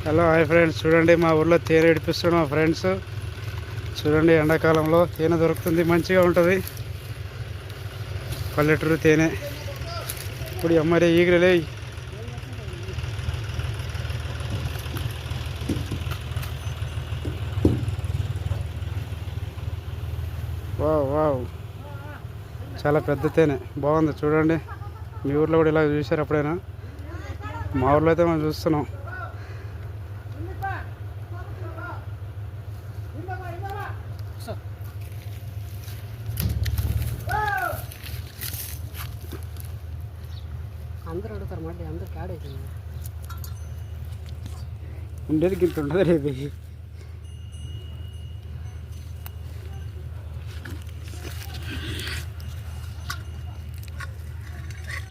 Hello hi friends, చూడండి మా ఊర్లో తేనె ఇడిపిస్తున్నాం మా ఫ్రెండ్స్. చూడండి, ఎండాకాలంలో తేనె దొరుకుతుంది, మంచిగా ఉంటుంది పల్లెటూరు తేనె. ఇప్పుడు అమ్మరే ఈగలే. వావ్ వావ్, చాలా పెద్ద తేనె, బాగుంది చూడండి. మీ ఊర్లో కూడా ఇలా చూసారు ఎప్పుడైనా? మా ఊర్లో అయితే మనం చూస్తున్నాం. అందరూ అడుగుతారు మళ్ళీ, అందరికి యాడ్ అవుతుంది. ఉండేది గింత ఉండదు రేపు.